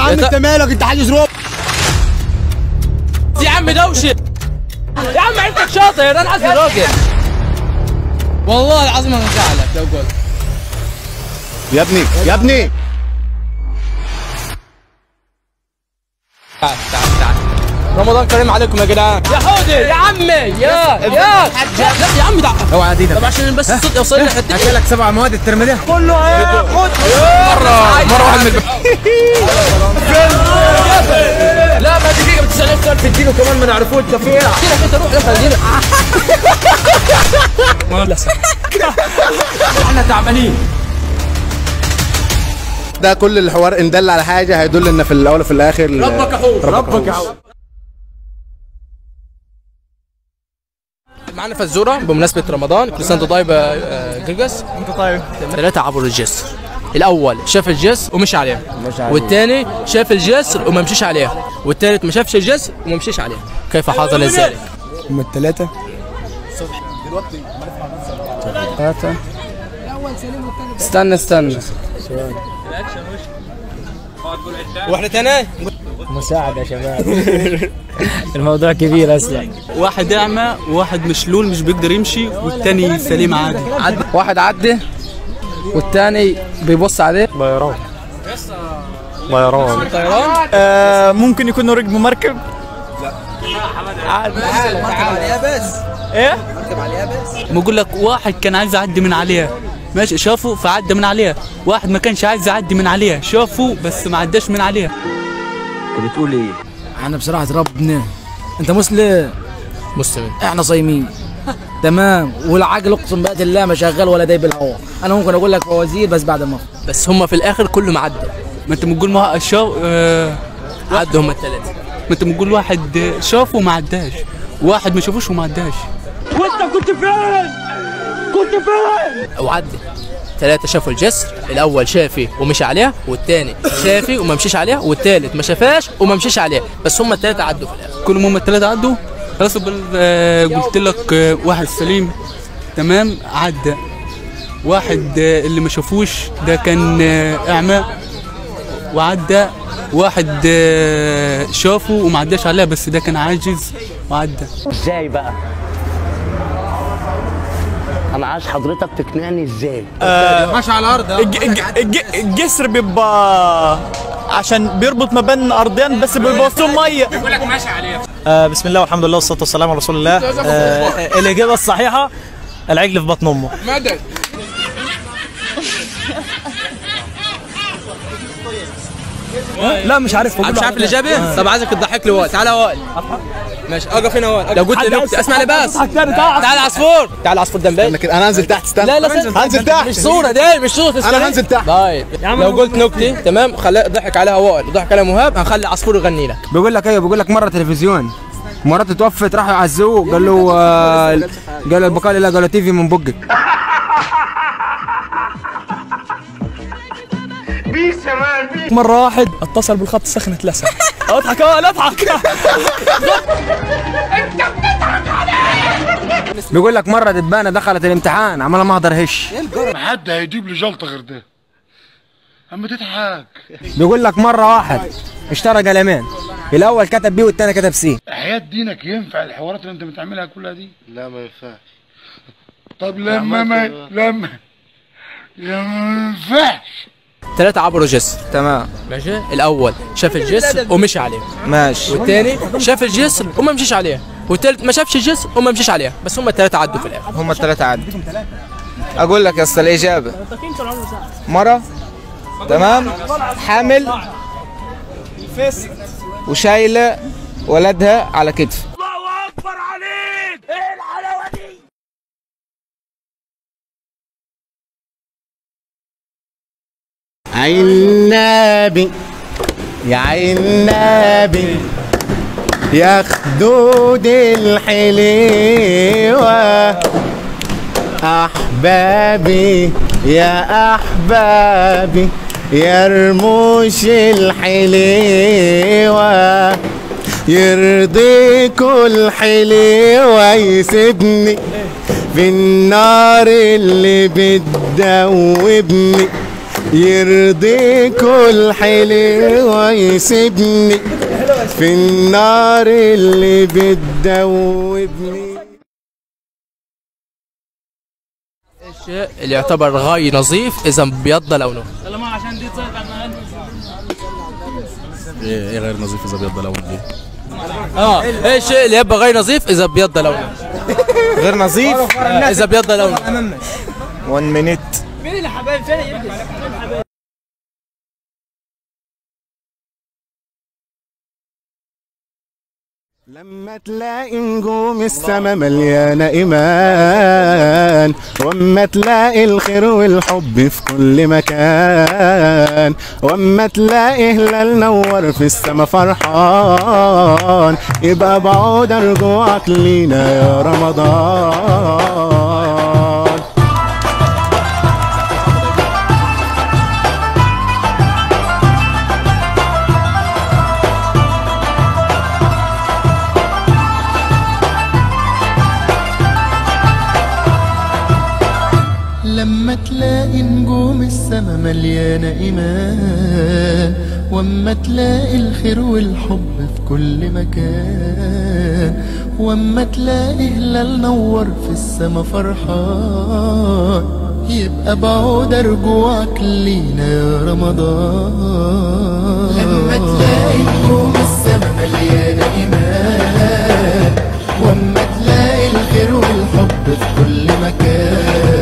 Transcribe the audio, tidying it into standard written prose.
عم انت مالك؟ انت حاجز روح يا عم دوشه يا عم، عندك شاطر انا عايز راجل والله العظيم انا زعلك لو قلت يا ابني يا ابني. تعال رمضان كريم عليكم يا جدعان. يا حودي يا عمي يا لا يا عم تعال. اوعى عديدك. طب عشان بس الصوت يوصل لي حتى اكلك 7 مواد الترم ده كله خد مره واحد من لا ما دقيقه بتسالني سؤال في الدين وكمان ما نعرفوش ده فيها. انت روح خلينا احنا تعبانين. ده كل الحوار ان دل على حاجه هيدل ان في الاول وفي الاخر ربك يحوط ربك يحوط. معانا فزوره بمناسبه رمضان. كل سنه وانت طيب يا جرجس. انت طيب. 3 عبروا الجسر. الاول شاف الجسر ومشي عليه، والثاني شاف الجسر وما مشيش عليه، والثالث ما شافش الجسر وما مشيش عليه. كيف حصل ذلك؟ هم الثلاثه ثلاثة. استنى واحدة ثانية مساعدة يا شباب. الموضوع كبير اصلا. واحد اعمى وواحد مشلول مش بيقدر يمشي والتاني سليم عادي. واحد عدى والتاني بيبص عليه. طيران. ممكن يكونوا ركبوا مركب. ايه؟ بقول لك واحد كان عايز يعدي من عليها ماشي، شافه فعدى من عليها. واحد ما كانش عايز يعدي من عليها، شافه بس ما عداش من عليها. انت بتقول ايه؟ احنا بصراحة ربنا. انت مسلم؟ احنا صايمين. تمام. والعقل اقسم بقى الله ما شغال ولا دايب الهواء. انا ممكن اقول لك فوازير بس بعد ما بس هم في الاخر كله معدى. ما انت بتقول ما عدوا هم الثلاثة. ما انت بتقول واحد شافه وما عداش، واحد ما شافوش وما عداش. وانت كنت فين؟ وعدى. 3 شافوا الجسر. الاول شافي ومشي عليها، والثاني شافي وما مشيش عليها، والثالث ما شافاش وما مشيش عليها. بس هم الثلاثه عدوا في الاخر. كلهم هم الثلاثه عدوا. خلاص قلت لك واحد سليم تمام عدى. واحد اللي ما شافوش ده كان اعمى وعدى. واحد شافه وما عداش عليها بس ده كان عاجز وعدى. ازاي بقى؟ انا عايز حضرتك تقنعني ازاي؟ ماشي على الارض. الجسر بيبقى عشان بيربط ما بين ارضين بس بيوصلوا ميه. بيقول لك ماشي عليها. بسم الله والحمد لله والصلاه والسلام على رسول الله. الاجابه الصحيحه العجل في بطن امه. مدد. لا مش عارف. مش عارف الاجابه؟ طب عايزك تضحك لي وائل. تعالى يا وائل. ماشي اقف هنا وائل. لو قلت لي نكته اسمع لي بس. تعالى عصفور. تعالى عصفور جنبي. انا هنزل تحت. استنى. لا هنزل تحت. مش صوره دي مش صوره. انا هنزل تحت. طيب لو قلت نكته تمام خلي ضحك عليها وائل وضحك عليها مهاب هنخلي عصفور يغني لك. بيقول لك ايه؟ بيقول لك مرة تلفزيون مراته توفت راحوا يعزوه قال له قال البقاء لله. قال له تيفي من بقك. مره واحد اتصل بالخط سخنت لسه. اضحك لا اضحك. بيقول لك مرة دبانة دخلت الامتحان عمالة ما اقدر هش. ما حد هيجيب لي جلطه غير ده. اما تضحك. بيقول لك مرة واحد اشترى قلمين، الاول كتب بي والثاني كتب سي. حياة دينك ينفع الحوارات اللي انت بتعملها كلها دي؟ لا ما ينفعش. طب لما ما ينفعش. 3 عبروا جسر. تمام ماشي. الاول شاف الجسر ومشي عليه، ماشي. والثاني شاف الجسر وما مشيش عليه، والثالث ما شافش الجسر وما مشيش عليه. بس هم الثلاثه عدوا في الاخر. هم الثلاثة عدوا. اقول لك يا اسطى الاجابة مرة تمام حامل وشايلة ولدها على كتف. الله اكبر عليك. ايه الحلاوه دي؟ عين النبي يا عين النبي يا خدود الحليوة أحبابي يا أحبابي يا رموش الحليوة يرضيكوا الحليوة يسيبني في النار اللي بتدوبني يرضيك الحلو ويسيبني في النار اللي بتدوبني. الشيء اللي يعتبر غاي نظيف اذا ابيض لونه. ايه غير نظيف اذا ابيض لونه دي؟ ايه الشيء اللي يبقى غاي نظيف اذا ابيض لونه؟ غير نظيف اذا ابيض لونه. 1 مينيت. مين اللي حبايب فين يلبس؟ لما تلاقي نجوم السما مليانة إيمان، وأما تلاقي الخير والحب في كل مكان، وأما تلاقي هلال نور في السما فرحان، يبقى بعود رجوعك لينا يا رمضان. لما تلاقي نجوم السما مليانة إيمان، واما تلاقي الخير والحب في كل مكان، واما تلاقي هلال نور في السما فرحان، يبقى بعود رجوعك لينا يا رمضان. لما تلاقي نجوم السما مليانة إيمان، واما تلاقي الخير والحب في كل مكان،